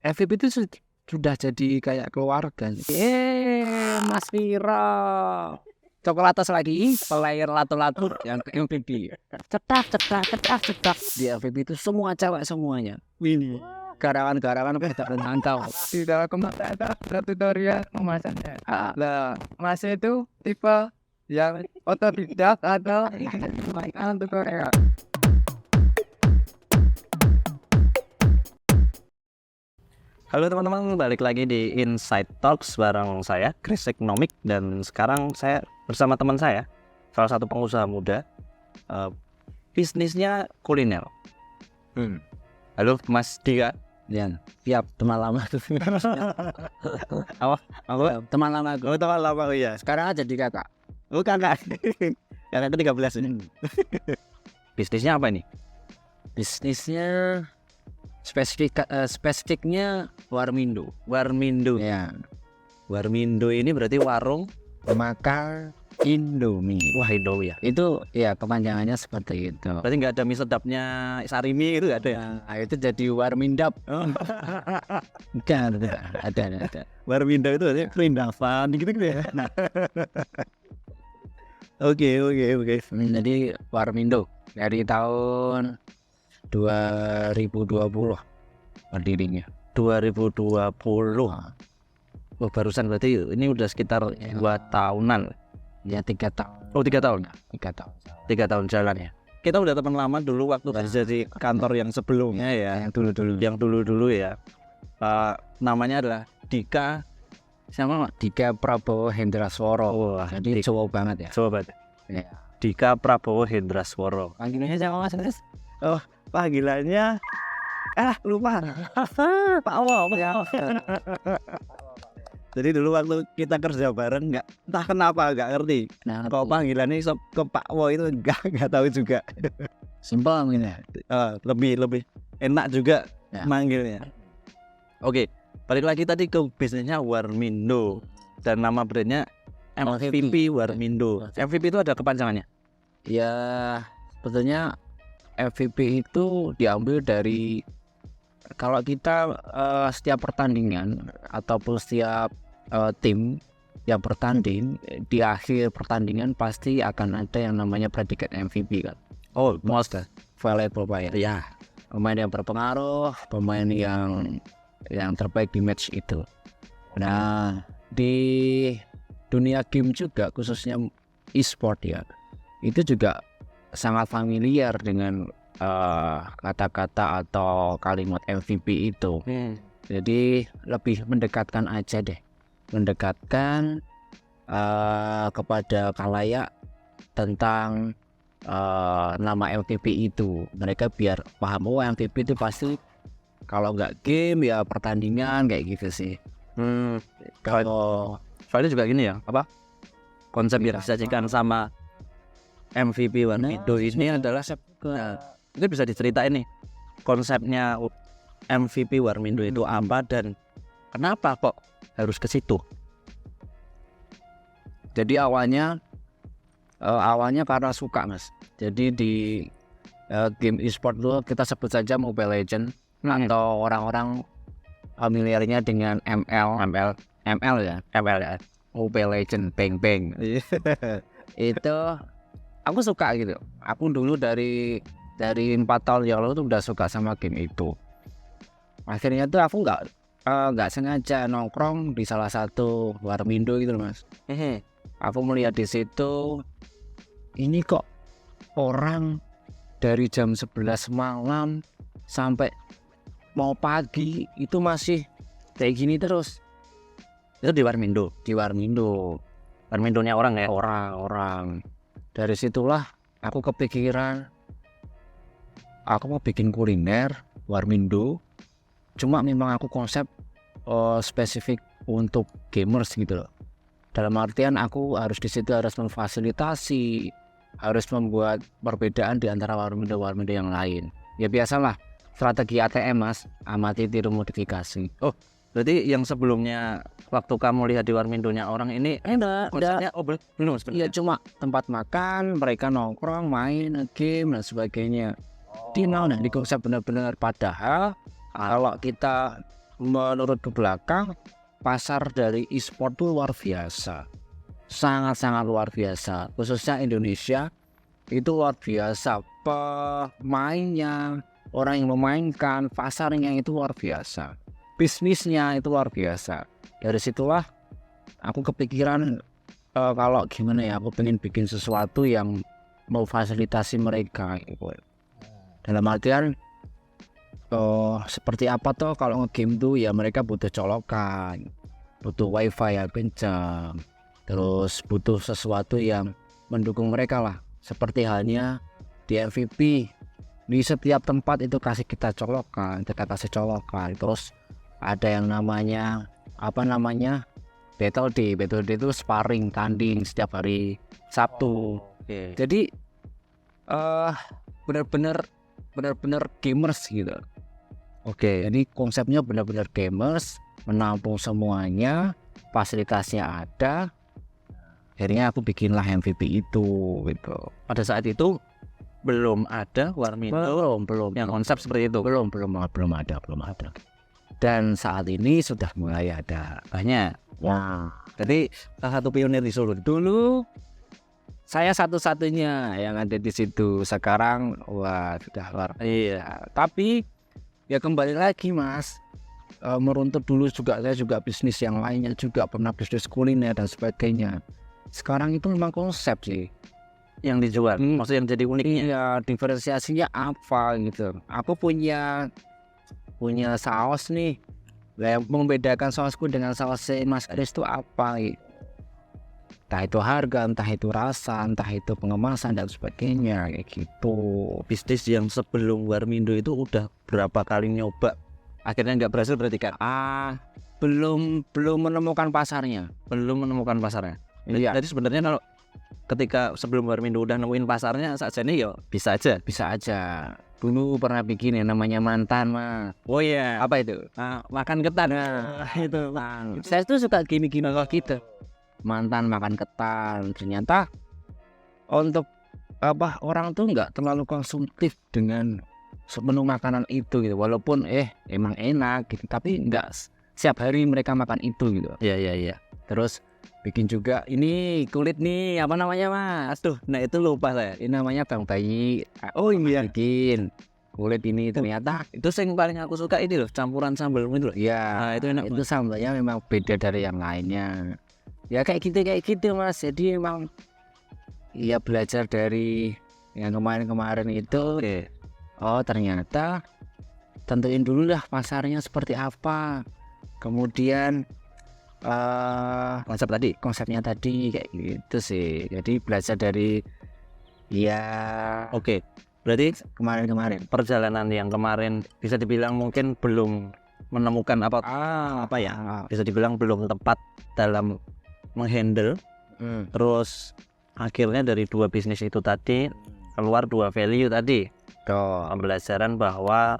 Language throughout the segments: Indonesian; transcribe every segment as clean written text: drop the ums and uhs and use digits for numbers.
FVP itu sudah jadi kayak keluarga. Mas Viro. Coklatas lagi, player lato-lato yang ke MVP. Cetak. Di FVP itu semua cewek semuanya. Ini garawan-garawan pada terpantau. Tidak kemana ada tutorial memasaknya. Lah, Mas itu tipe yang otodidak atau tutorial. Halo teman-teman, balik lagi di Inside Talks bareng saya, Chris Economic. Dan sekarang saya bersama teman saya, salah satu pengusaha muda, bisnisnya kuliner. Halo Mas Dika. Ya, siap teman lama tuh. Apa? Teman lama aku. Oh, teman lama, oh iya. Sekarang aja jadi kakak. Oh, kakak. Kakak ke-13 ini. Bisnisnya apa ini? Bisnisnya spesifiknya Warmindo. Warmindo. Ya, Warmindo ini berarti warung makan Indomie. wah Indomie ya. Itu ya kepanjangannya seperti itu. Berarti nggak ada mie sedapnya Sarimi itu nggak ada ya? Nah, itu jadi Warmindap. Enggak ada. Warmindo itu artinya kerindavan gitu ya. Oke. Jadi Warmindo dari tahun 2020 berdirinya. 2020. Oh, barusan berarti ini udah sekitar 2 tahunan. Ya 3 tahun. Oh, 3 tahun. 3 tahun. 3 tahun jalan ya. Kita udah teman lama dulu waktu kerja di kantor yang sebelumnya ya. Yang dulu ya. Namanya adalah Dika Sama Dika Prabowo Hendrasworo. Wah, Jadi cowok banget ya. Sobat. Ya. Dika Prabowo Hendrasworo. Panggilannya sama Mas. Oh, panggilannya lupa. Pak Wo ya. Jadi dulu waktu kita kerja bareng entah kenapa nggak ngerti. Nah, Kok panggilannya ke Pak Wo itu nggak tahu juga. simpel mungkin ya. Lebih enak juga Ya. manggilnya. Oke, balik lagi tadi ke bisnisnya Warmindo dan nama brandnya MVP Warmindo. MVP itu ada kepanjangannya? Ya, sebetulnya MVP itu diambil dari kalau kita setiap pertandingan ataupun setiap tim yang bertanding, di akhir pertandingan pasti akan ada yang namanya predikat MVP kan. Oh, Most valuable player. ya. Pemain yang berpengaruh, pemain yang terbaik di match itu. Nah, di dunia game juga khususnya e-sport ya, itu juga sangat familiar dengan kata-kata atau kalimat MVP itu. Jadi lebih mendekatkan aja deh, mendekatkan kepada khalayak tentang nama MVP itu. Mereka biar paham, oh MVP itu pasti kalau nggak game ya pertandingan kayak gitu sih. Kalau Soalnya juga gini ya, konsep yang disajikan sama MVP Warmindo ini adalah itu bisa diceritain nih konsepnya MVP Warmindo itu apa dan kenapa kok harus ke situ? jadi awalnya karena suka Mas. Jadi di game e-sport itu kita sebut saja Mobile Legend atau orang-orang familiarnya dengan ML ya. Mobile Legend Bang. Itu aku suka gitu. Aku dulu dari 4 tahun yang lalu tuh udah suka sama game itu. Akhirnya tuh aku nggak sengaja nongkrong di salah satu Warmindo gitu loh Mas. Aku melihat di situ, ini kok orang dari jam 11 malam sampai mau pagi itu masih kayak gini terus. Itu di Warmindo. Warmindonya orang ya. Orang. Dari situlah aku kepikiran, aku mau bikin kuliner Warmindo. Cuma memang aku konsep spesifik untuk gamers gitu loh. Dalam artian aku harus di situ harus memfasilitasi, harus membuat perbedaan di antara Warmindo yang lain. Ya biasalah strategi ATM Mas, amati tiru modifikasi. Oh, berarti yang sebelumnya waktu kamu lihat di Warmindonya orang ini konsepnya belum sebenarnya. Iya, cuma tempat makan, mereka nongkrong, main game dan sebagainya. Di konsep benar-benar, padahal kalau kita menurut ke belakang, pasar dari e-sport tuh luar biasa, sangat-sangat luar biasa, khususnya Indonesia itu luar biasa, pemainnya, orang yang memainkan, pasarnya itu luar biasa, bisnisnya itu luar biasa. Dari situlah aku kepikiran, kalau gimana ya, aku pengen bikin sesuatu yang mau fasilitasi mereka gitu. Dalam artian seperti apa toh kalau nge-game tuh ya mereka butuh colokan, butuh wifi yang kencang, terus butuh sesuatu yang mendukung mereka lah. Seperti halnya di MVP, di setiap tempat itu kita kasih colokan. Terus ada yang namanya Battle Day itu sparring tanding setiap hari Sabtu. Jadi benar-benar gamers gitu. Jadi konsepnya benar-benar gamers, menampung semuanya, fasilitasnya ada. Akhirnya aku bikinlah MVP itu gitu. Pada saat itu belum ada Warmindo Belum yang konsep seperti itu. belum ada. Dan saat ini sudah mulai ada. Banyak. Wah, Jadi salah satu pionir di Solo. dulu saya satu-satunya yang ada di situ. Sekarang wah sudah luar. Iya. Tapi ya kembali lagi Mas, meruntut dulu juga, saya juga bisnis yang lainnya juga, pernah bisnis kuliner dan sebagainya. Sekarang itu memang konsep sih Yang dijual. Maksudnya yang jadi uniknya. Iya, diferensiasinya apa gitu. Aku punya saus nih. Lah, yang membedakan sausku dengan saus Mas Kris itu apa gitu. Entah itu harga, entah itu rasa, entah itu pengemasan dan sebagainya kayak gitu. Bisnis yang sebelum Warmindo itu udah berapa kali nyoba, akhirnya nggak berhasil berarti kan? Belum menemukan pasarnya. Belum menemukan pasarnya. Iya. Jadi sebenarnya kalau ketika sebelum Warmindo udah nemuin pasarnya saja nih ya bisa aja. Bisa aja. Dulu pernah bikin yang namanya mantan Mas. Oh iya. Apa itu? Makan ketan. Itu Bang. Saya tuh suka gimmick-gimmick kayak gitu. Mantan makan ketan. Ternyata untuk orang tuh nggak terlalu konsumtif dengan menu makanan itu gitu. Walaupun emang enak gitu, tapi nggak setiap hari mereka makan itu gitu. Iya. Terus bikin juga ini kulit nih, apa namanya Mas? Nah itu lupa saya. Ini namanya Bang Bayi. Oh iya. Bikin kulit ini ternyata Itu yang paling aku suka ini loh, campuran sambal itu loh. ya Itu enak. itu sambalnya memang beda dari yang lainnya. Ya kayak gitu Mas. Jadi emang ya belajar dari yang kemarin itu. Oke. Oh ternyata tentuin dulu lah pasarnya seperti apa. Kemudian konsepnya tadi kayak gitu sih. Jadi belajar dari ya Oke. Berarti kemarin. perjalanan yang kemarin bisa dibilang mungkin belum menemukan apa ya? Bisa dibilang belum tepat dalam menghandle. Terus akhirnya dari dua bisnis itu tadi keluar dua value tadi. Pembelajaran bahwa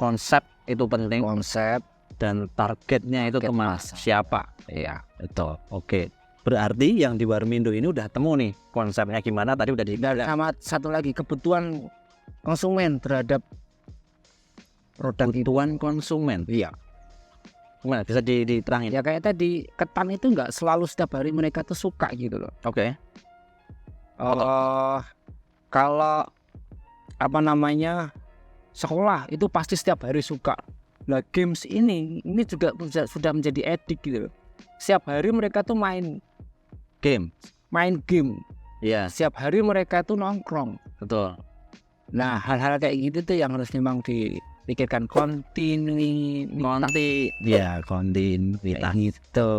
konsep itu penting, Konsep dan targetnya itu Target kemana, pasar. siapa. ya betul. Oke, berarti yang di Warmindo ini udah temu nih konsepnya gimana, tadi udah Sama satu lagi kebutuhan konsumen terhadap produk itu. kebutuhan konsumen. Iya. Gimana, bisa diterangin? Ya kayak tadi, ketan itu nggak selalu setiap hari mereka tuh suka gitu loh. Oke. Kalau sekolah itu pasti setiap hari suka. Nah games ini juga sudah menjadi edik gitu loh. Setiap hari mereka tuh main game. Iya, Setiap hari mereka tuh nongkrong. betul. Nah hal-hal kayak gitu tuh yang harus memang dipikirkan kontinuitas. Ya kontinuitas gitu.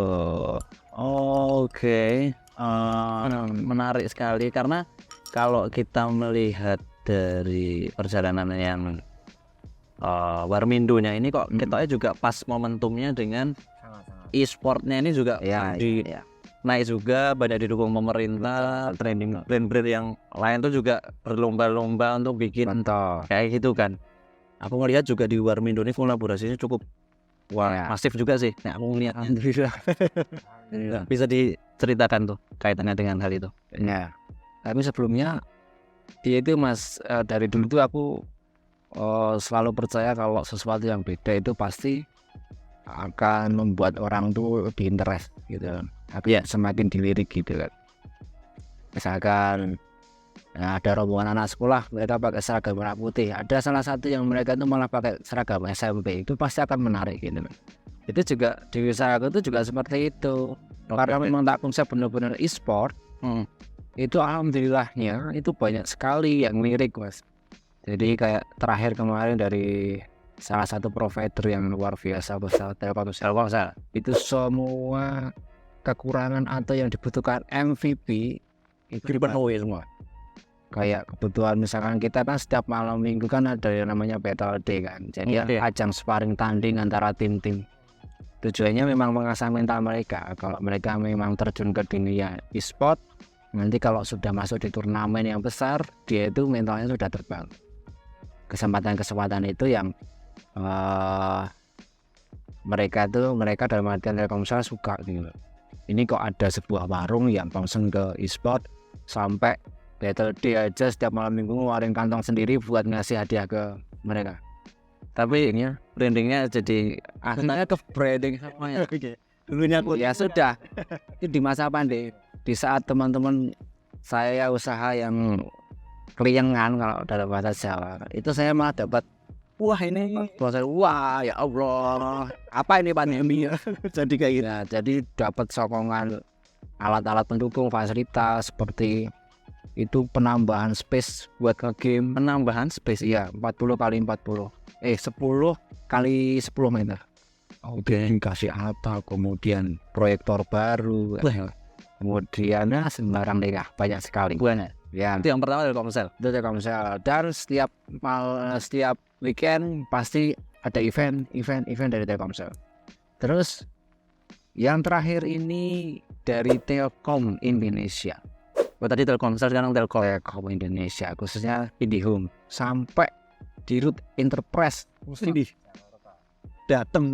Oke. Menarik sekali karena kalau kita melihat dari perjalanan yang Warmindonya ini kok ketoknya juga pas momentumnya dengan e-sportnya ini juga Ya. naik juga, banyak didukung pemerintah, trending brand-brand yang lain tuh juga berlomba-lomba untuk bikin Contoh. kayak gitu kan. Aku ngelihat juga di Warmindo ini kolaborasinya cukup Ya. masif juga sih. Nah, aku ngelihat Alhamdulillah. bisa diceritakan tuh kaitannya dengan hal itu. Ya. Tapi sebelumnya dia itu Mas, dari dulu tuh aku selalu percaya kalau sesuatu yang beda itu pasti akan membuat orang tuh lebih interest gitu, semakin dilirik gitu kan. Misalkan ada rombongan anak sekolah mereka pakai seragam merah putih, ada salah satu yang mereka itu malah pakai seragam SMP, itu pasti akan menarik gitu kan. Itu juga di usahaku itu juga seperti itu. Karena memang tak konsep benar-benar e-sport, itu alhamdulillahnya itu banyak sekali yang lirik mas. Jadi kayak terakhir kemarin dari salah satu provider yang luar biasa besar, Telkomsel, itu semua kekurangan atau yang dibutuhkan MVP itu dipenuhi semua. Kayak kebutuhan misalkan kita kan setiap malam minggu kan ada yang namanya Battle Day kan, jadi ajang sparring tanding antara tim-tim. Tujuannya memang mengasah mental mereka. Kalau mereka memang terjun ke dunia e-sport, nanti kalau sudah masuk di turnamen yang besar, dia itu mentalnya sudah terbang. Kesempatan-kesempatan itu yang mereka dalam artian Telkomsel suka gitu. Ini kok ada sebuah warung yang concern ke e-sport, sampai Battle Day aja setiap malam minggu ngeluarin kantong sendiri buat ngasih hadiah ke mereka. Tapi ini brandingnya jadi akhirnya ke branding semuanya. Dulunya Ya sudah, itu di masa pandemi, di saat teman-teman saya usaha yang keliengan kalau dalam bahasa Jawa, itu saya malah dapat wah ya Allah, apa ini pandemi ya. Jadi kayak gitu. Nah, jadi dapat sokongan alat-alat pendukung, fasilitas seperti itu, penambahan space buat nge-game, penambahan space iya 40 kali 40, 10 kali 10 meter. Oke, kasih apa, kemudian proyektor baru, kemudian sembarang deh, banyak sekali. Ya, itu yang pertama dari Telkomsel. Dan setiap weekend pasti ada event dari Telkomsel. Terus yang terakhir ini dari Telkom Indonesia. Tadi Telkomsel, sekarang Telkom Indonesia, khususnya IndiHome, sampai di Root Enterprise ini datang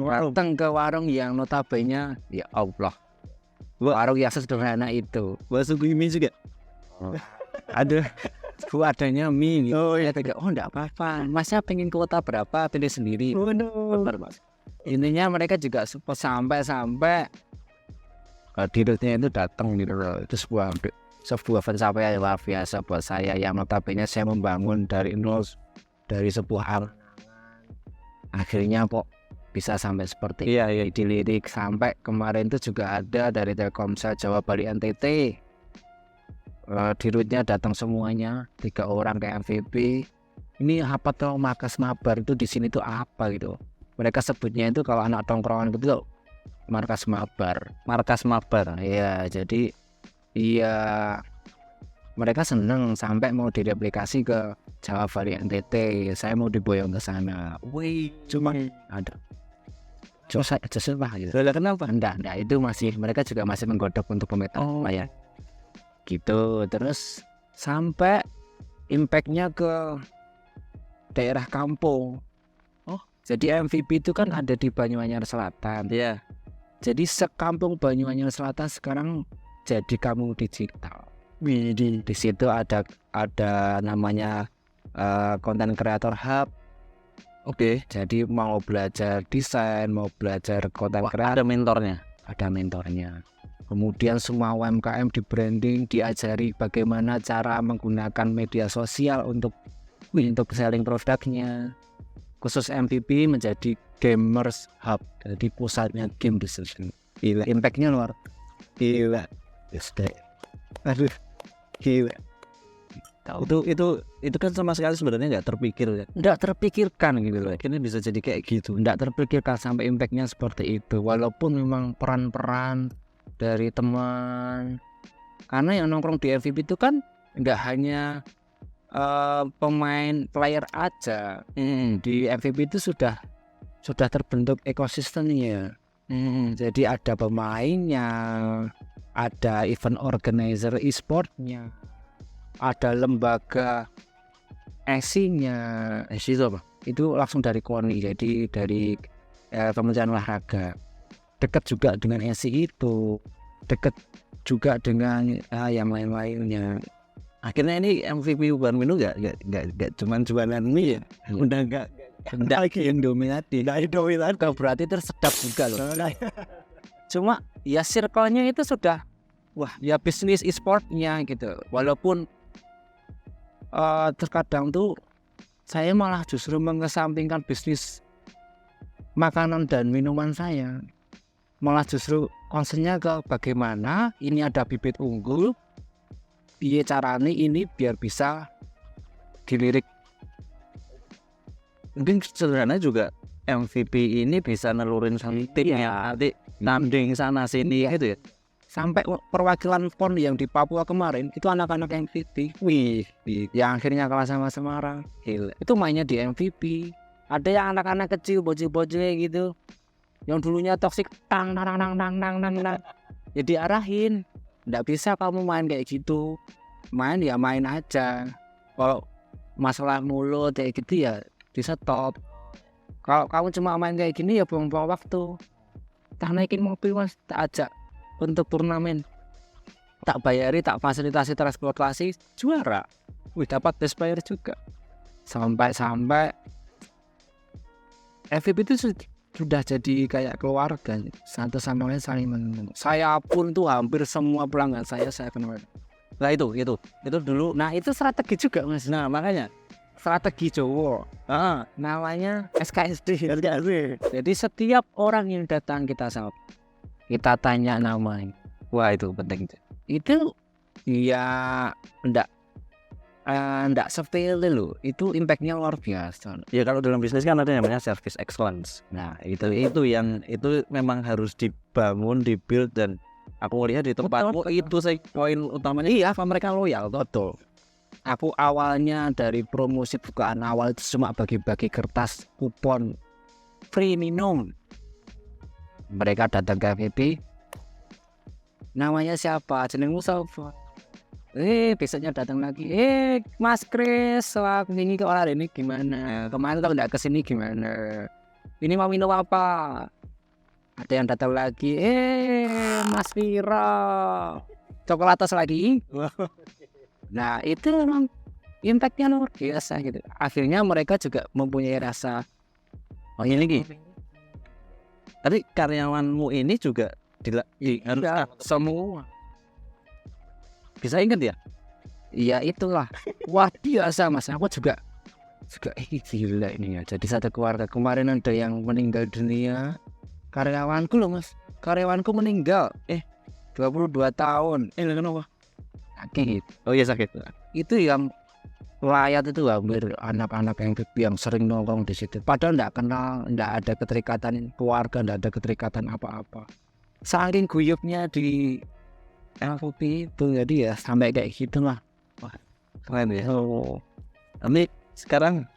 ke warung yang notabene ya Allah, warung yang sederhana itu, bakso mie juga. adanya mie gitu. Enggak apa-apa, masnya pengen kuota berapa, pilih sendiri. Intinya mereka juga support sampai di Rootnya itu datang gitu. Itu sebuah pencapaian yang luar biasa buat saya, yang notabene saya membangun dari nol, dari sebuah angan, akhirnya kok bisa sampai seperti dilirik. Sampai kemarin itu juga ada dari Telkomsel Jawa Bali NTT, di rootnya datang semuanya 3 orang kayak MVP. Ini apa tuh markas mabar itu di sini tuh apa gitu, mereka sebutnya itu kalau anak tongkrongan gitu markas mabar ya. Jadi iya, mereka seneng sampai mau direplikasi ke Jawa Bali NTT. Saya mau diboyong ke sana. Cuma ada saya susah gitu. Kenapa? Enggak, itu mereka juga masih menggodok untuk pemetaan ya. Gitu. Terus sampai impactnya ke daerah kampung. Jadi MVP itu kan ada di Banyuanyar Selatan. Iya. Jadi sekampung Banyuanyar Selatan sekarang jadi kampung digital. Di situ ada namanya content creator hub. Jadi mau belajar desain, mau belajar content creator, ada mentornya. Kemudian semua UMKM di branding, diajari bagaimana cara menggunakan media sosial untuk selling produknya. Khusus MVP menjadi gamers hub, jadi pusatnya game di sini. Impactnya luar gila. Gila. Itu kan sama sekali sebenarnya nggak terpikirkan gitu loh. Ini bisa jadi kayak gitu. Nggak terpikirkan sampai impactnya seperti itu. Walaupun memang peran-peran dari teman, karena yang nongkrong di MVP itu kan nggak hanya pemain player aja. Di MVP itu sudah terbentuk ekosistemnya. Jadi ada pemainnya, ada event organizer e-sportnya, ada lembaga ESI-nya. ESI itu apa? Itu langsung dari KONI, jadi dari Kementerian Olahraga. Dekat juga dengan ESI itu, dekat juga dengan yang lain-lainnya. akhirnya ini MVP Warmindo nggak cuman jualan mie ya, udah nggak lagi yang dominasi. Berarti tersedap juga loh. Cuma ya circle-nya itu sudah wah ya bisnis e-sportnya gitu. Walaupun terkadang tuh saya malah justru mengesampingkan bisnis makanan dan minuman saya, malah justru concernnya ke bagaimana ini ada bibit unggul, piye carane ini biar bisa dilirik. Mungkin sederhana juga MVP ini bisa nelurin satu tim yang nanti tanding sana sini gitu ya. Sampai perwakilan PON yang di Papua kemarin itu anak-anak MVP. Wih, yang akhirnya kalah sama Semarang. Gila. Itu mainnya di MVP. Ada yang anak-anak kecil, bocil-bocil gitu, yang dulunya toksik, tang. Ya diarahin. Nggak bisa kamu main kayak gitu. Main ya main aja. Kalau masalah mulut kayak gitu ya di stop. Kalau kamu cuma main kayak gini ya buang-buang waktu. Tak naikin mobil mas, tak ajak untuk turnamen, tak bayari, tak fasilitasi transportasi, juara. Wih, dapat best player juga. Sampai FVP itu sudah jadi kayak keluarga, satu sama lain saling mengenal. Saya pun tuh hampir semua pelanggan saya kenal. Nah itu dulu. Nah itu strategi juga mas. Nah makanya strategi Jowo. Namanya SKSD. Jadi setiap orang yang datang kita sapa, kita tanya namanya. Wah itu penting. Itu ya enggak sepele loh. Itu impactnya luar biasa. Ya kalau dalam bisnis kan ada yang namanya service excellence. Nah itu memang harus dibangun, dibuild, dan aku lihat di tempatmu itu sih poin utamanya. Iya, mereka loyal betul. Aku awalnya dari promosi bukaan awal itu cuma bagi-bagi kertas kupon free minum. Mereka datang ke FVP, namanya siapa, jenengmu siapa, besoknya datang lagi, Mas Kris, wah ini ke orang ini gimana, kemarin kalau nggak kesini gimana, ini mau minum apa, ada yang datang lagi, Mas Vira, coklatos lagi. Nah itu memang impactnya luar biasa gitu. Akhirnya mereka juga mempunyai rasa, oh ini tadi karyawanmu ini juga harus semua bisa ingat ya? Iya itulah. Wah biasa mas. Aku juga gila ini ya. Jadi satu keluarga. Kemarin ada yang meninggal dunia. Karyawanku loh mas. Karyawanku meninggal. 22 tahun. Kenapa? Sakit. Oh iya sakit. Itu yang rakyat itu hampir anak-anak yang sering nongkrong di situ. Padahal nggak kenal, nggak ada keterikatan keluarga, nggak ada keterikatan apa-apa. Saking guyupnya di FVP itu, jadi ya sampai kayak gitulah. Wah, keren ya. Ini sekarang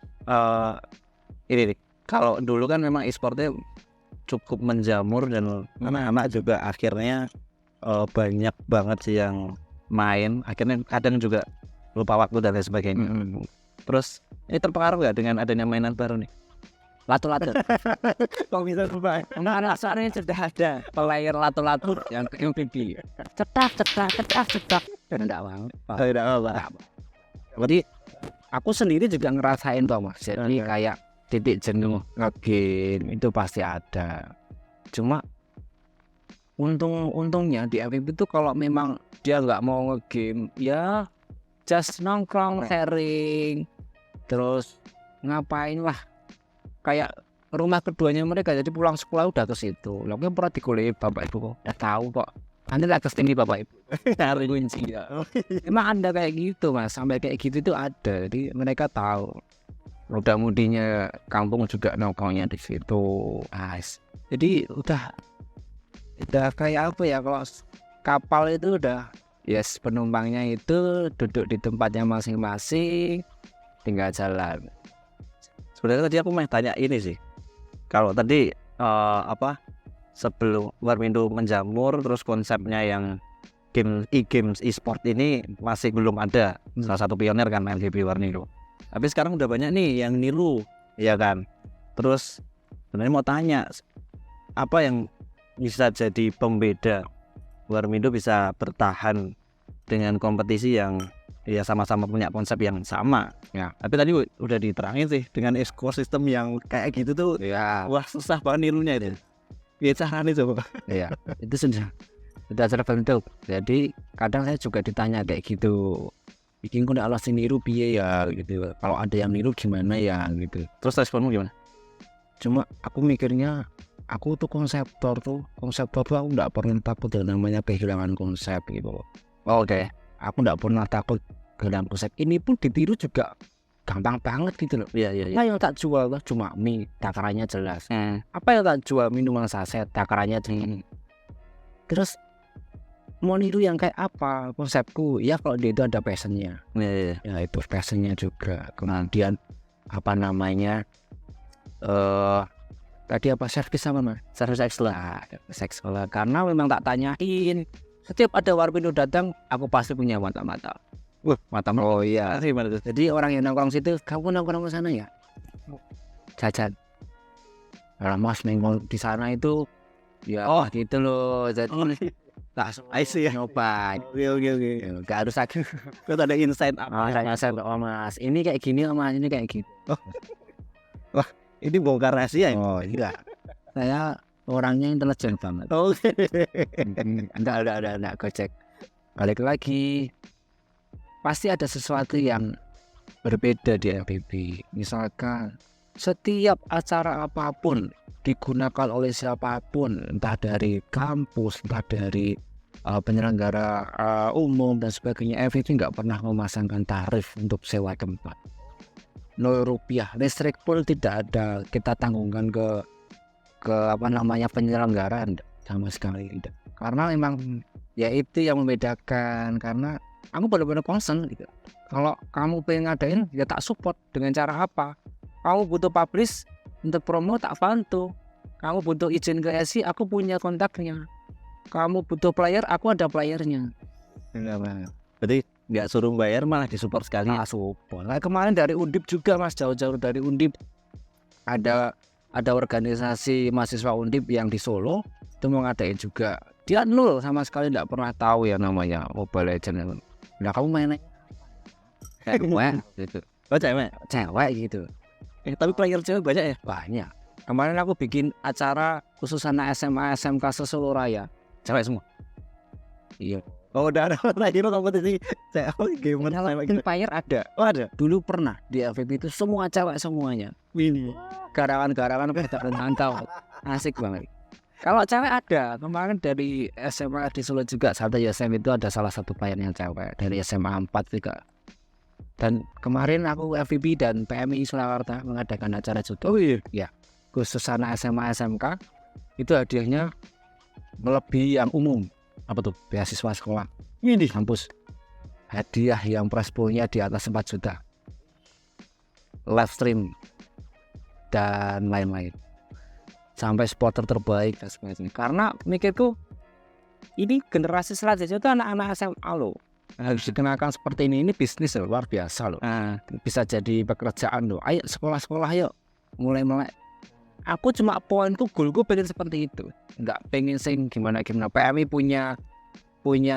ini nih. Kalau dulu kan memang e-sportnya cukup menjamur dan anak-anak juga akhirnya banyak banget sih yang main. Akhirnya kadang juga lupa waktu dan lain sebagainya. Terus ini terpengaruh nggak dengan adanya mainan baru nih? Lato-lato. Kok bisa lupa? Enggak, soalnya sudah ada player lato-lato yang MVP. Cetak. Enggak banget. Tidak apa. Berarti aku sendiri juga ngerasain tuh mas. Jadi kayak titik jenuh nge-game itu pasti ada. Cuma untungnya di MVP itu kalau memang dia nggak mau nge-game ya just nongkrong, sharing, terus ngapain lah, kayak rumah keduanya mereka, jadi pulang sekolah udah ke situ. Lalu pernah dikulik bapak ibu kok, udah tahu kok. Nanti lah kesini bapak ibu. Cari kunci ya. Emang ada kayak gitu mas, sampai kayak gitu itu ada. Jadi mereka tahu. Mudah-mudinya kampung juga nongkrongnya di situ. Jadi udah kayak apa ya, kalau kapal itu udah yes, penumpangnya itu duduk di tempatnya masing-masing, tinggal jalan. Sebenarnya tadi aku mau tanya ini sih. Kalau tadi sebelum Warmindo menjamur, terus konsepnya yang e-games e-sport ini masih belum ada. Salah satu pionir kan MVP Warmindo. Tapi sekarang udah banyak nih yang niru, ya kan. Terus sebenarnya mau tanya, apa yang bisa jadi pembeda Warmindo bisa bertahan dengan kompetisi yang ya sama-sama punya konsep yang sama. Ya. Tapi tadi udah diterangin sih dengan ekosistem yang kayak gitu tuh, Ya, wah susah banget nirunya itu. Ya caranya coba. iya. Itu sudah terbentuk. Jadi kadang saya juga ditanya kayak gitu. Bikin kok Allah sing niru piye ya gitu. Kalau ada yang niru gimana ya gitu. Terus responmu gimana? Cuma aku mikirnya aku tuh konseptor tuh aku nggak pernah takut yang namanya kehilangan konsep gitu. Oke. Aku nggak pernah takut kehilangan konsep. Ini pun ditiru juga gampang banget gitu loh. Iya iya iya. Apa yang tak jual tuh cuma mie, takarannya jelas. Apa yang tak jual minuman saset, takarannya jelas. Terus mau niru yang kayak apa konsepku? Ya kalau dia itu ada passionnya. Iya iya. Ya itu passionnya juga. Kemudian apa namanya? Tadi apa servis apa mas? Service excellent. Seks karena memang tak tanyain. Setiap ada warpindo datang, aku pasti punya mata-mata. Wah, mata Oh iya. gimana tuh? Jadi orang yang nongkrong situ, kamu nongkrong ke sana ya? Jajan. Kalau mas nongkrong di sana itu, ya Oh. gitu loh. Jadi langsung I see ya. nyoba. Oke. Ya, gak harus aku. Kau ada insight apa? Saya oh mas, ini kayak gini oh mas, ini kayak gitu. Ini bongkar rahasia ya? Oh iya. Saya orangnya intelijen banget. Oke. Enggak gocek. Balik lagi. Pasti ada sesuatu yang berbeda di FVP. Misalkan setiap acara apapun digunakan oleh siapapun, entah dari kampus, entah dari penyelenggara umum dan sebagainya, FVP nggak pernah memasangkan tarif untuk sewa tempat. 0 rupiah, listrik pun tidak ada kita tanggungkan ke apa namanya penyelenggara, sama sekali tidak. Karena memang ya itu yang membedakan, karena aku benar-benar concern gitu. Kalau kamu pengen ngadain ya tak support dengan cara apa. Kamu butuh publish untuk promo tak bantu. Kamu butuh izin ke SI, aku punya kontaknya. Kamu butuh player, aku ada playernya. Berarti nggak suruh bayar malah disupport sekali. Support. Nah, kemarin dari Undip juga mas, jauh-jauh dari Undip ada organisasi mahasiswa Undip yang di Solo itu mau ngadain juga. Dia nol sama sekali, nggak pernah tahu ya namanya Mobile Legends. Nah kamu mainnya cewek gitu, Oh cewek. gitu. Tapi player cewek banyak ya? Banyak. Kemarin aku bikin acara khusus anak SMA SMK Solo Raya, Cewek semua. iya. Oh udah ada lagi kompetisi cewek gamer Kalau cewek. bikin player ada. Oh ada. Dulu pernah di FVP itu semua cewek semuanya. Ini. Garangan pada rantau. Asik banget. Kalau cewek ada, kemarin dari SMA di Solo juga, satu SM itu ada salah satu player yang cewek dari SMA 4 juga. Dan kemarin aku FVP dan PMI Surakarta mengadakan acara juga. Oh iya. Khusus anak SMA SMK itu hadiahnya melebihi yang umum. Apa tuh? Beasiswa sekolah Ini. kampus. Hadiah yang prize poolnya di atas 4 juta. Live stream dan lain-lain. Sampai supporter terbaik dan sebagainya. Karena mikirku ini generasi selanjutnya itu anak-anak SMA loh. Harus dikenalkan seperti ini bisnis loh, luar biasa loh. Bisa jadi pekerjaan loh. Ayo sekolah-sekolah yuk. Mulai. Aku cuma poinku, goalku pengen seperti itu. Enggak pengen sing gimana. PMI punya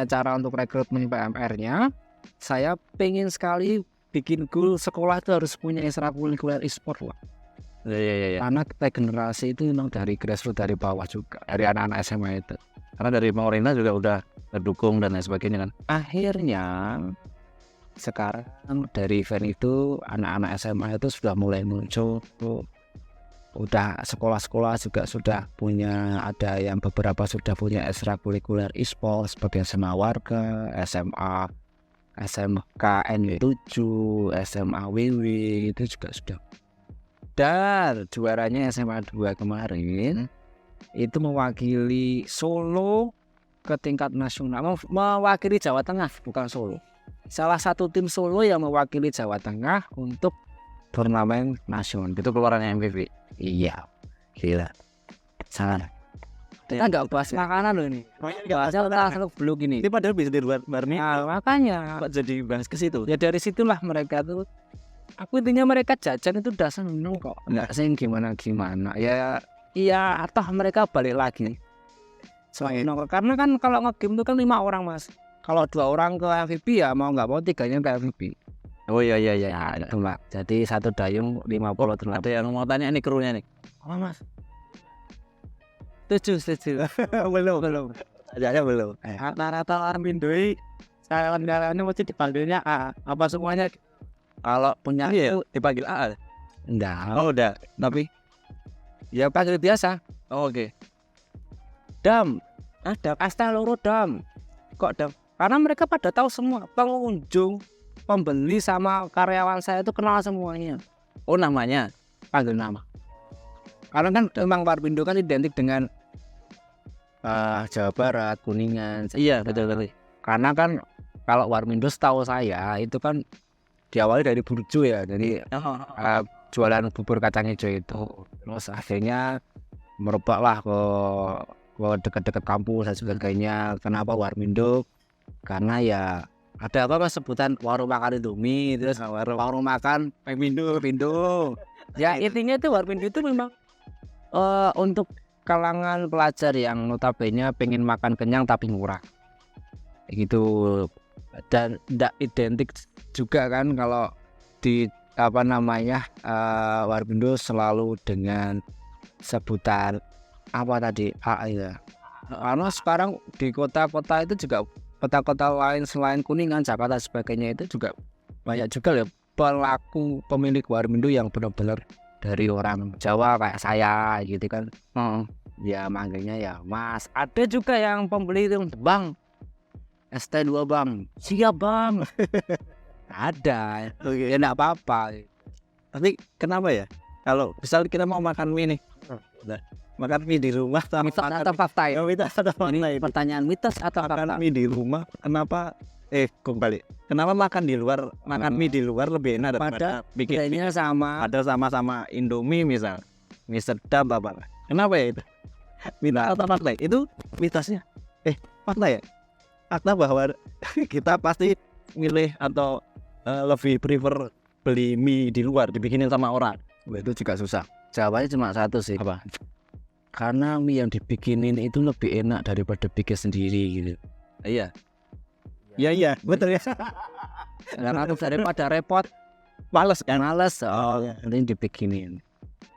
cara untuk rekrutmen PMR-nya. Saya pengen sekali bikin goal sekolah itu harus punya ekstrakurikuler e-sport lah. Iya. Karena kita generasi itu memang dari grassroots, dari bawah juga, dari anak-anak SMA itu. Karena dari pemerintah juga udah mendukung dan lain sebagainya kan. Akhirnya sekarang dari event itu anak-anak SMA itu sudah mulai muncul. Udah sekolah-sekolah juga sudah punya, ada yang beberapa sudah punya ekstrakurikuler e-sport seperti SMA Warga, SMA SMKN 7, SMA WW itu juga sudah. Dan juaranya SMA 2 kemarin itu mewakili Solo ke tingkat nasional, mewakili Jawa Tengah, bukan Solo. Salah satu tim Solo yang mewakili Jawa Tengah untuk turnamen nasional. Itu keluarannya MVP. Iya, gila. Sangat. Kita nggak bahas makanan loh ini. Bahasnya langsung blog ini. Ini padahal bisa di luar nih. Nah, makanya Kok jadi bahas ke situ? ya dari situlah mereka tuh. Aku intinya mereka jajan itu udah seneng kok. Nggak sih gimana. Ya iya, atau mereka balik lagi. Soalnya karena kan kalau nge-game itu kan 5 orang mas. kalau 2 orang ke MVP ya mau nggak mau 3-nya ke MVP. Oh iya iya iya. Ya itu Mbak. Jadi satu dayung 50 tenaga. Ada yang mau tanya nih krunya nih. Apa Mas? Setuju. belum. Aja belum. Rata-rata Warmindo saya kendalanya mesti dipanggilnya A. Apa semuanya? Kalau punya Iya, dipanggil A. enggak. Oh udah. Tapi Ya panggil biasa. oh, oke. Dam. Ada. Asta loro dam. Kok dam? Karena mereka pada tahu semua. Pengunjung, pembeli sama karyawan saya itu kenal semuanya. Oh namanya. Panggil nama. Karena kan memang Warmindo kan identik dengan Jawa Barat, Kuningan. Iya betul betul. Karena kan kalau Warmindo setahu saya itu kan diawali dari burjo ya. Jadi jualan bubur kacang hijau itu. Terus akhirnya merebaklah ke dekat-dekat kampus dan sebagainya. Kenapa Warmindo? Karena ya ada apa mas sebutan warung makan Indomie, terus warung makan Warmindo. Ya intinya itu Warmindo itu memang untuk kalangan pelajar yang notabene pengen makan kenyang tapi murah gitu, dan tidak identik juga kan kalau di Warmindo selalu dengan sebutan apa tadi A ya. Karena sekarang di kota-kota itu juga kota-kota lain selain Kuningan, Jakarta sebagainya itu juga banyak juga ya pelaku pemilik Warmindo yang benar-benar dari orang Jawa kayak saya gitu kan. Ya manggilnya ya Mas. Ada juga yang pembeli itu Bang ST2 Bang. Siap Bang. Ada. Ya enggak apa-apa. Tapi kenapa ya? Kalau misal kita mau makan mie nih, makan mie di rumah sama Mitos atau fakta ya? mitos atau fakta Ini itu? pertanyaan mitos atau Makan fakta? mie di rumah, kenapa? Kembali. Kenapa makan di luar, makan mie di luar lebih enak daripada bikin mie? Bedanya sama. Ada sama-sama Indomie misal, mie sedap apa? Kenapa ya itu? Mitos atau fakta? Itu mitosnya. Fakta ya? Fakta bahwa kita pasti milih atau lebih prefer beli mie di luar dibikinin sama orang. Itu juga susah. Jawabannya cuma satu sih. Apa? Karena mie yang dibikinin itu lebih enak daripada bikin sendiri gitu. Iya. Iya, betul ya. Karena daripada repot, Males kan? males, iya. nanti dibikinin.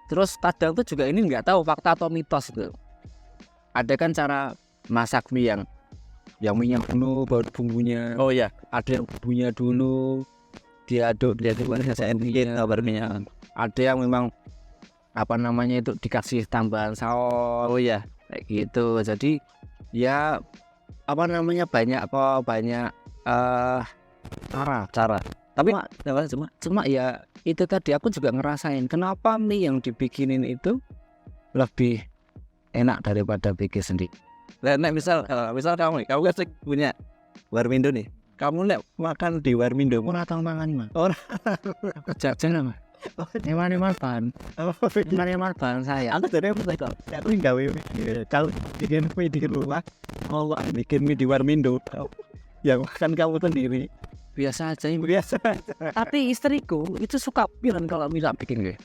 Terus kadang tuh juga ini nggak tahu fakta atau mitos itu. Ada kan cara masak mie yang minyak dulu baru bumbunya. Oh iya. Ada yang bumbunya dulu diaduk Kabarnya. ada yang memang itu dikasih tambahan saus Oh iya. kayak gitu. Jadi ya banyak Cara. Tapi cuma ya itu tadi aku juga ngerasain kenapa mie yang dibikinin itu lebih enak daripada bikin sendiri. nek misal kamu kan punya Warmindo nih. Kamu nek makan di Warmindo, Ora tau mangan mah. Ora. Jajan mah. Eman ban saya. Aku jadi aku gawe kalau bikin mie di rumah, kalau bikin mie di Warmindo, yang makan kamu sendiri. Biasa aja ini. Biasa Tapi istriku itu suka bilang kalau mie tak bikin gue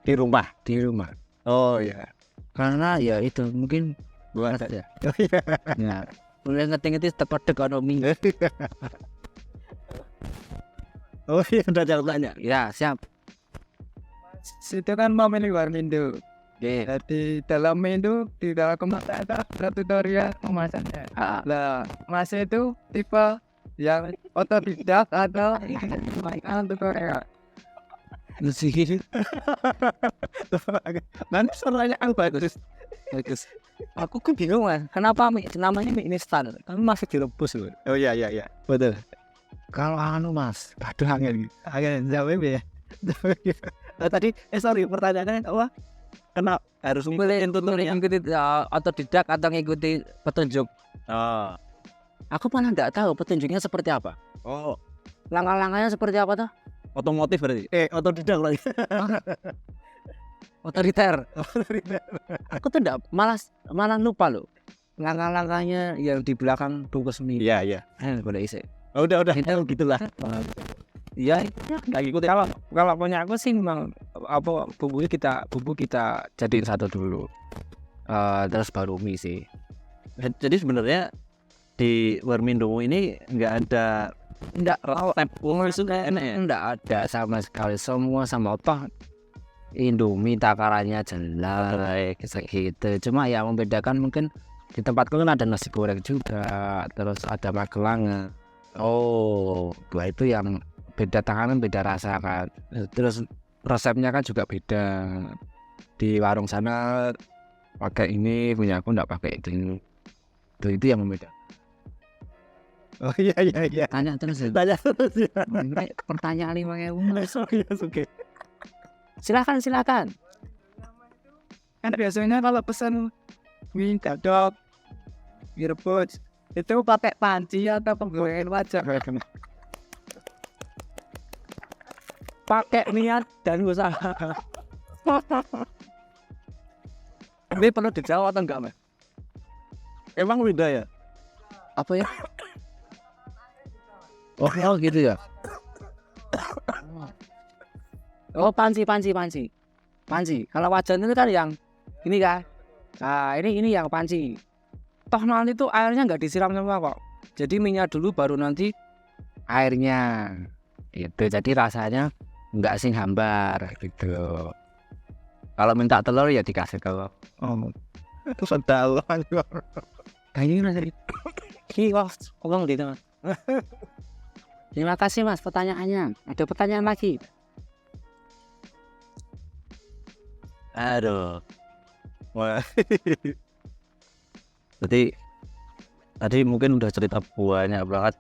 di rumah. di rumah. Oh iya. Karena ya itu mungkin buat saja. Oh iya. Ya. Mulai ngerti-ngerti tepat ekonomi. Oh iya, udah jawabannya. Ya, siap. Situ kan pemilik Warmindo. Oke. Jadi dalam menu di dalam komputer ada tutorial memasaknya. Lah, Mas itu tipe yang otodidak atau tutorial. Nanti suaranya bagus. Aku kan bingung kan, kenapa mie namanya mie instan? Kan masih direbus loh. Oh iya iya iya. Betul. Kalau Mas, Aduh angin jawabnya ya. Tadi sorry pertanyaannya apa? Kenapa harus ngikutin tutorial? ngikuti otodidak atau ngikuti petunjuk? Oh. Aku malah nggak tahu petunjuknya seperti apa. Oh, Langkah-langkahnya seperti apa tuh? otomotif berarti. Otodidak lagi. Otoriter. Aku tuh enggak malah lupa loh. Langkah-langkahnya yang di belakang bungkus mie. Iya iya. Boleh isi. Udah Itu gitulah. Iya, nggak ngikutin. Kalau punya aku sih memang bumbu kita jadiin satu dulu. Terus baru mie sih. Jadi sebenarnya di Warmindo ini nggak ada Enggak, step enak ya. enggak ada sama sekali, semua sama toh Indomie takarannya jelek gitu. Cuma yang membedakan mungkin di tempatku kan ada nasi goreng juga, terus ada magelang. Oh, dua itu yang beda tangan, beda rasa kan. Terus resepnya kan juga beda. Di warung sana pakai ini, punya aku enggak pakai itu. Itu yang membedakan. Oh iya. Tanya terus ya. Tanya terus ya. Pertanyaan 5.000. Oke. Silakan. Kan biasanya kalau pesan mie dadok, mie rebus itu pakai panci atau penggorengan wajan. Pakai niat dan usaha. Ini perlu dijawab atau enggak, Mas? Emang beda ya? Apa ya? Oh gitu ya. Oh panci. Kalau wajan itu kan yang ini kan. Nah ini yang panci. Toh nanti tuh airnya nggak disiram semua kok. Jadi minyak dulu baru nanti airnya. Itu jadi rasanya nggak sing hambar gitu. Kalau minta telur ya dikasih telur. Oh. Terus ada Kayaknya nanti. Kong di teman. Terima kasih Mas pertanyaannya. Ada pertanyaan lagi? Aduh. Wah. Jadi tadi mungkin udah cerita banyak banget.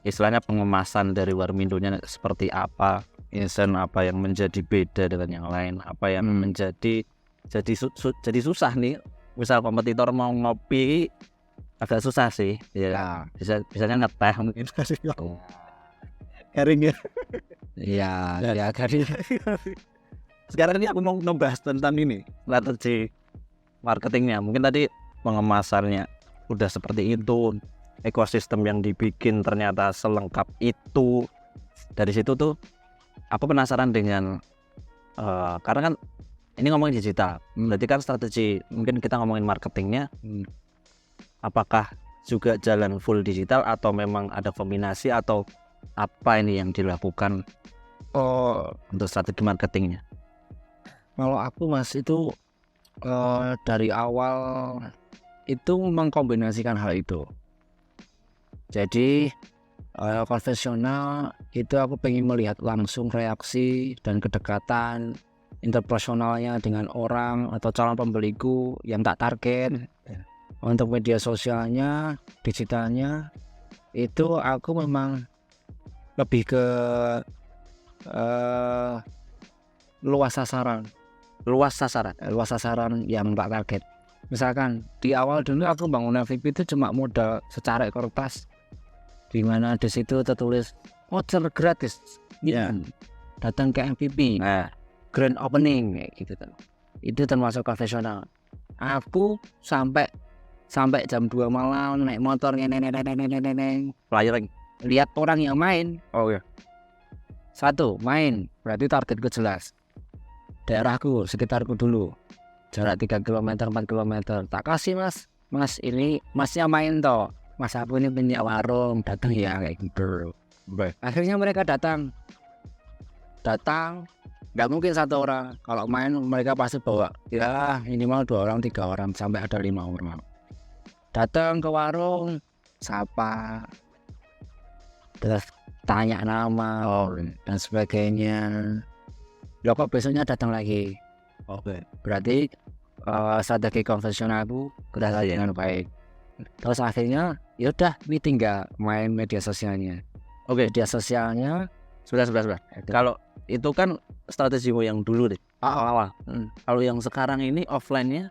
Istilahnya pengemasan dari Warmindonya seperti apa, isen apa yang menjadi beda dengan yang lain, apa yang menjadi jadi susah nih. Misal kompetitor mau ngopi agak susah sih. Ya, bisanya ngeteh mungkin. Garing ya. Iya, garing. Sekarang ini aku mau ngebahas tentang ini strategi marketingnya. Mungkin tadi pengemasannya udah seperti itu, ekosistem yang dibikin ternyata selengkap itu. Dari situ tuh aku penasaran dengan karena kan ini ngomongin digital, berarti kan strategi mungkin kita ngomongin marketingnya, apakah juga jalan full digital atau memang ada kombinasi atau apa ini yang dilakukan untuk strategi marketingnya? Kalau aku Mas itu dari awal itu mengkombinasikan hal itu. Jadi konvensional itu aku pengen melihat langsung reaksi dan kedekatan interpersonalnya dengan orang atau calon pembeliku yang tak target. Untuk media sosialnya, digitalnya itu aku memang lebih ke luas sasaran yang tak target. Misalkan di awal dulu aku bangun MVP itu cuma modal secara kertas, di mana di situ tertulis voucher gratis, datang ke MVP, grand opening kayak gitu kan. Itu termasuk konvensional. Aku sampai jam 2 malam naik motor Flyering. lihat orang yang main. Oh ya. Satu, main, berarti targetku jelas. Daerahku, sekitarku dulu. Jarak 3 km, 4 km. Tak kasih Mas ini Masnya main toh. Mas aku ini punya warung, datang ya kayak gitu. Akhirnya mereka datang. Nggak mungkin satu orang. Kalau main mereka pasti bawa ya minimal 2 orang, 3 orang, sampai ada 5 orang. Datang ke warung, sapa, terus tanya nama dan sebagainya. Loh kok besoknya datang lagi? Oke. Berarti strategi konvensional aku berjalan dengan baik. Terus akhirnya yaudah meeting nggak main media sosialnya. Oke. Media sosialnya Sebentar. Kalau itu kan strategimu yang dulu deh, awal. Kalau yang sekarang ini offline-nya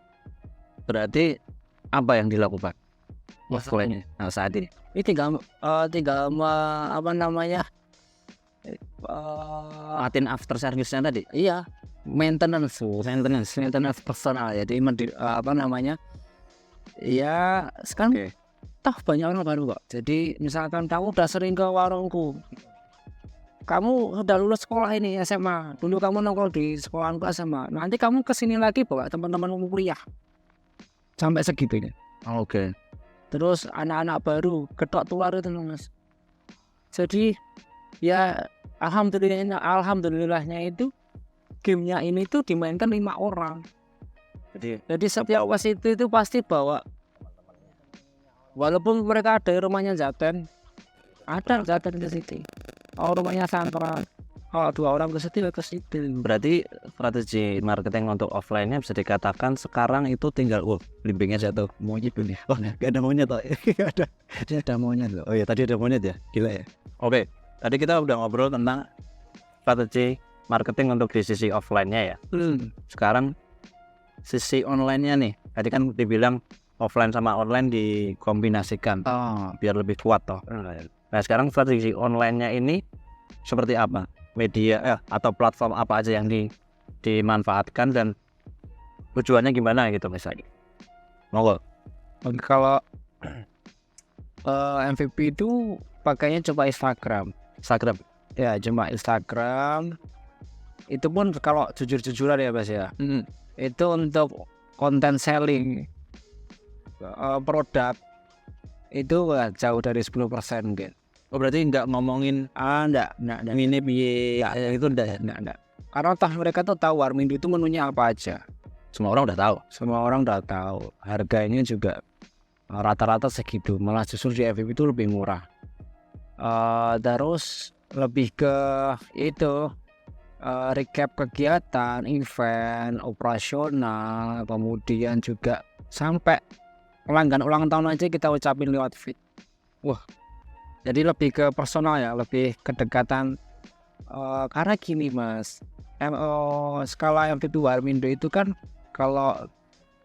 berarti apa yang dilakukan? Offline-nya saat ini. ini tinggal apa namanya? Latin after service-nya tadi. Iya, maintenance personal. Jadi apa namanya? Ya sekarang toh banyak orang baru kok. Jadi misalkan kamu udah sering ke warungku, kamu udah lulus sekolah ini SMA, dulu kamu nongkrong di sekolahanku SMA, nanti kamu kesini lagi bawa teman-temanmu kuliah, sampai segitunya. Oke. terus anak-anak baru ketok tular itu Mas. Jadi ya alhamdulillahnya itu gamenya ini tuh dimainkan 5 orang. Jadi setiap wasit itu pasti bawa, walaupun mereka ada rumahnya Zaten, ada Zaten ke situ. Oh rumahnya Sangkran, oh 2 orang ke situ ke situ. Berarti strategi marketing untuk offline-nya bisa dikatakan sekarang itu tinggal blimbingnya jatuh. Monyet ini. Oh, gak ada monyet toh. Gak ada. Dia ada monyet loh. Oh iya, tadi ada monyet ya. Gila ya. Oke, tadi kita udah ngobrol tentang strategi marketing untuk di sisi offline-nya ya. Sekarang sisi online-nya nih. Tadi kan dibilang offline sama online dikombinasikan biar lebih kuat toh. Nah, sekarang strategi online-nya ini seperti apa? Media atau platform apa aja yang dimanfaatkan dan tujuannya gimana gitu misalnya. Monggo. Kalau MVP itu pakainya coba Instagram. Ya cuma Instagram. Itu pun kalau jujur-jujuran ya Mas ya. Itu untuk konten selling produk itu jauh dari 10% mungkin. Oh berarti nggak ngomongin Enggak. ini biaya itu enggak. Karena mereka tuh tahu Warmindo itu menunya apa aja. Semua orang udah tahu. Harganya juga rata-rata segitu. Malah justru di MVP itu lebih murah. Terus lebih ke itu recap kegiatan, event, operasional, kemudian juga sampai pelanggan ulang tahun aja kita ucapin lewat feed. Wah, jadi lebih ke personal ya, lebih kedekatan. Karena gini Mas, skala MVP Warmindo itu kan kalau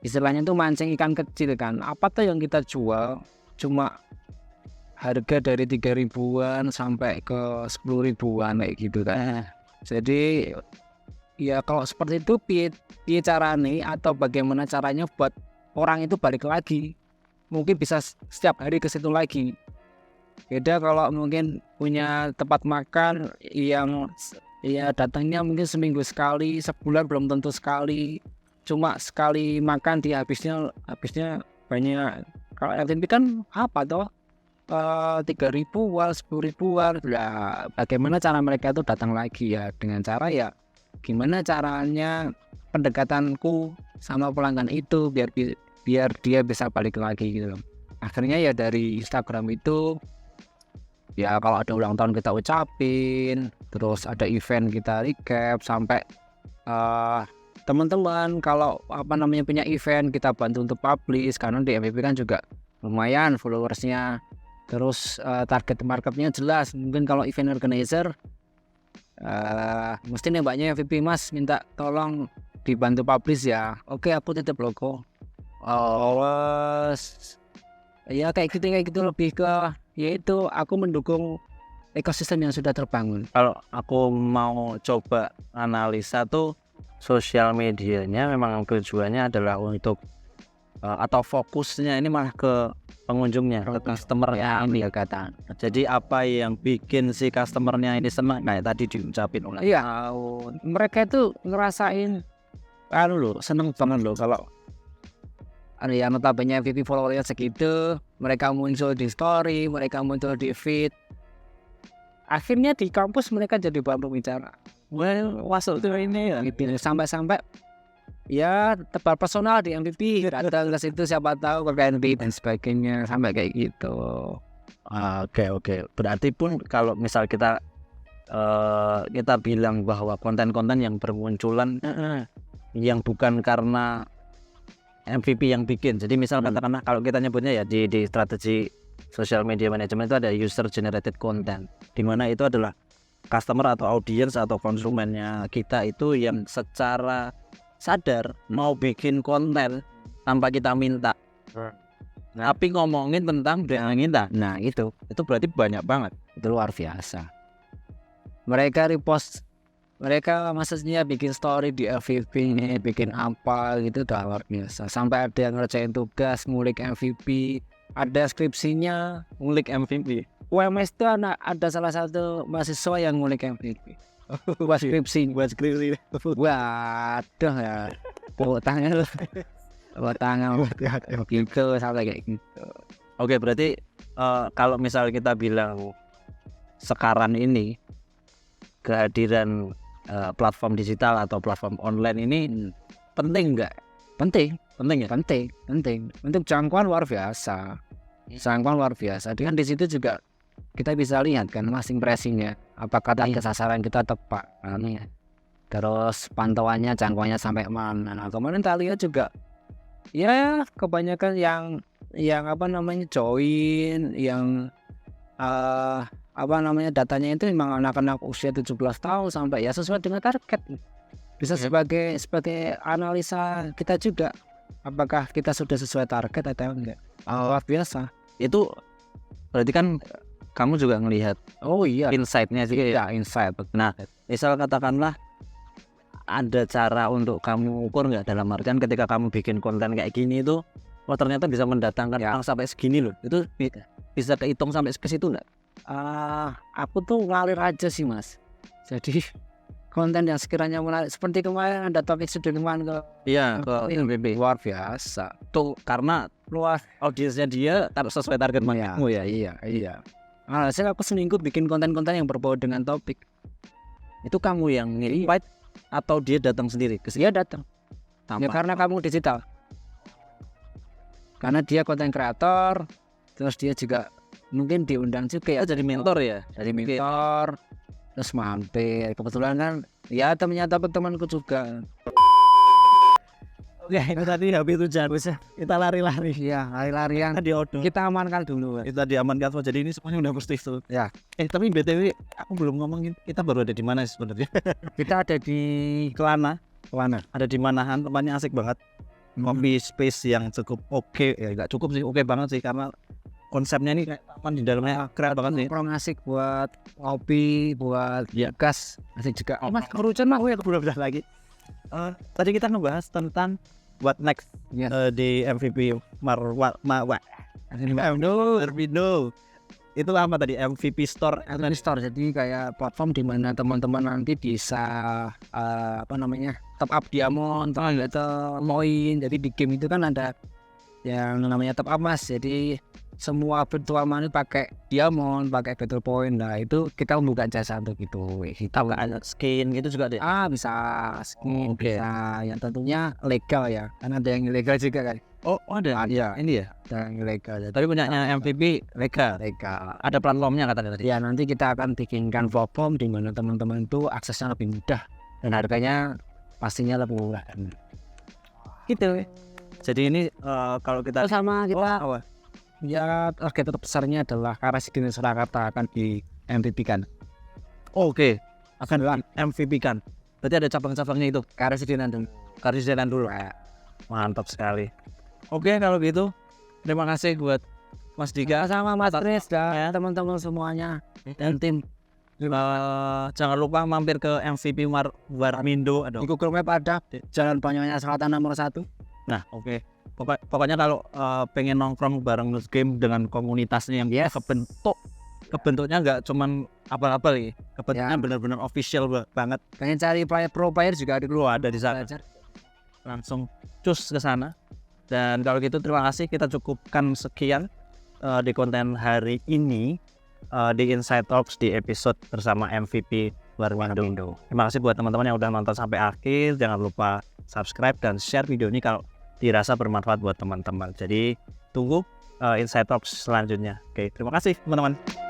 istilahnya tuh mancing ikan kecil kan. Apa tuh yang kita jual cuma harga dari 3 ribuan sampai ke 10 ribuan kayak gitu kan. Jadi ya kalau seperti itu piye caranya atau bagaimana caranya buat orang itu balik lagi, mungkin bisa setiap hari ke situ lagi. Beda kalau mungkin punya tempat makan yang ya datangnya mungkin seminggu sekali, sebulan belum tentu sekali, cuma sekali makan dia habisnya banyak. Kalau Airbnb kan apa toh 3 ribuan, 10 ribuan. Ya bagaimana cara mereka itu datang lagi ya, dengan cara ya gimana caranya pendekatanku sama pelanggan itu biar dia bisa balik lagi gitu loh. Akhirnya ya dari Instagram itu ya kalau ada ulang tahun kita ucapin, terus ada event kita recap, sampai teman-teman kalau punya event kita bantu untuk publish, karena di MVP kan juga lumayan followersnya. Terus target marketnya jelas. Mungkin kalau event organizer mesti nembaknya MVP Mas, minta tolong dibantu publish ya. Oke, aku titip logo. Ya kayak gitu lebih ke yaitu aku mendukung ekosistem yang sudah terbangun. Kalau aku mau coba analisa tuh sosial medianya memang tujuannya adalah untuk atau fokusnya ini malah ke pengunjungnya, ke customer ya, ini ya kata. Jadi apa yang bikin si customernya ini senang kayak tadi diucapin ulang tahun. Mereka itu ngerasain seneng banget loh kalau ya notabene MVP followernya segitu, mereka muncul di story, mereka muncul di feed. Akhirnya di kampus mereka jadi bahan pembicara. Masuk tuh ini ya. Sampai ya tebar personal di MVP, datang ke situ siapa tahu ke KNP dan sebagainya, sampai kayak gitu. Oke. Berarti pun kalau misal kita bilang bahwa konten-konten yang bermunculan yang bukan karena MVP yang bikin. Jadi misal katakanlah kalau kita nyebutnya ya di strategi social media management itu ada user generated content, di mana itu adalah customer atau audience atau konsumennya kita itu yang secara sadar mau bikin konten tanpa kita minta. Tapi ngomongin tentang brand kita. Nah, itu berarti banyak banget. Itu luar biasa. Mereka repost, mereka maksudnya bikin story di MVP, bikin apa gitu, udah luar biasa. Sampai ada yang ngerjain tugas ngulik MVP, ada skripsinya ngulik MVP. UMS itu ada salah satu mahasiswa yang ngulik MVP. Buat skripsi. Waduh ya, tepuk tangan gitu sampai kayak gitu. Oke, berarti kalau misal kita bilang sekarang ini kehadiran platform digital atau platform online ini penting nggak? Penting, Penting ya? penting. Untuk jangkauan luar biasa. Jangkauan luar biasa. Dengan di situ juga kita bisa lihat kan masing impresinya, apakah target sasaran kita tepat. Terus pantauannya, jangkauannya sampai mana. Nah, kemarin tak lihat juga, ya kebanyakan yang apa namanya join, yang datanya itu memang anak-anak usia 17 tahun sampai ya sesuai dengan target. Bisa sebagai analisa kita juga, apakah kita sudah sesuai target atau enggak. Luar biasa. Itu berarti kan kamu juga ngelihat Oh iya, insight-nya juga ya. ya insight. Nah, misal katakanlah ada cara untuk kamu ukur nggak, dalam artian ketika kamu bikin konten kayak gini itu, oh ternyata bisa mendatangkan orang sampai segini loh. Itu bisa kehitung sampai ke situ nggak? Aku tuh ngalir aja sih mas. Jadi konten yang sekiranya menarik, seperti kemarin ada topik Sudirman ke Iya, ke MVP. luar biasa. Tuh karena Luar audiensnya dia sesuai target ya, kamu ya. iya. Saya aku seminggu bikin konten-konten yang berbau dengan topik. Itu kamu yang invite atau dia datang sendiri ke sini? Dia datang. Ya Tanpa karena kamu digital. Karena dia konten kreator, terus dia juga mungkin diundang juga ya jadi mentor ya. dari mentor, terus mampir. Kebetulan kan ya temanku juga. Oke, itu tadi habis hujan. Kita lari-lari. Iya, lari-larian. Tadi odol. Kita amankan dulu. Kita diamankan semua. Jadi ini semuanya udah pasti tuh. Ya. Tapi BTW aku belum ngomongin kita baru ada di mana sebenarnya. Kita ada di Kelana. mana? Ada di Manahan, tempatnya asik banget. Kopi space yang cukup oke, ya nggak cukup sih, oke banget sih, karena konsepnya ini kayak taman di dalamnya keren banget sih. Nongkrong asik buat ngopi, buat gas, asik juga. Oh, Mas kerucun mah ya udah lagi. Tadi kita ngebahas tentang what next di MVP Marvindo. Itu apa tadi, MVP Store Store. Jadi kayak platform di mana teman-teman nanti bisa top up diamond atau moin. Jadi di game itu kan ada yang namanya top up mas. Jadi semua virtual money pakai diamond, pakai battle point. Nah itu kita membuka jasa untuk itu. kita nggak ada skin gitu juga deh. Bisa skin, Oke. bisa yang tentunya legal ya. Karena ada yang ilegal juga kan. Oh ada Iya, ini ya. ada yang ilegal. Jadi Tapi punyanya MVP legal. legal. Ada platformnya katanya tadi. Ya nanti kita akan bikinkan platform di mana teman-teman itu aksesnya lebih mudah dan harganya pastinya lebih murah. Gitu. Jadi ini kalau kita Sama kita apa? ya target terbesarnya adalah Karasidenan Surakarta akan di MVP kan. Oke, akan di MVP kan. Berarti ada cabang-cabangnya itu. Karasidenan dulu. Karisidenan dulu. Mantap sekali. Oke, kalau gitu terima kasih buat Mas Dika. Sama Mas Chris dan teman-teman semuanya dan tim. Jangan lupa mampir ke MVP Warmindo. Di Google Map ada Jalan Banyuwangi Selatan nomor 1. Nah, oke. Pokoknya kalau pengen nongkrong bareng Nus Game dengan komunitasnya yang kebentuknya nggak cuman abal-abal ya. Kebentuknya benar-benar official banget. Pengen cari pro player juga ada di sana. Langsung cus ke sana. Dan kalau gitu terima kasih, kita cukupkan sekian di konten hari ini di Inside Talks di episode bersama MVP Warmindo. Terima kasih buat teman-teman yang udah nonton sampai akhir. Jangan lupa subscribe dan share video ini kalau dirasa bermanfaat buat teman-teman. Jadi tunggu Inside Talks selanjutnya. Oke, terima kasih teman-teman.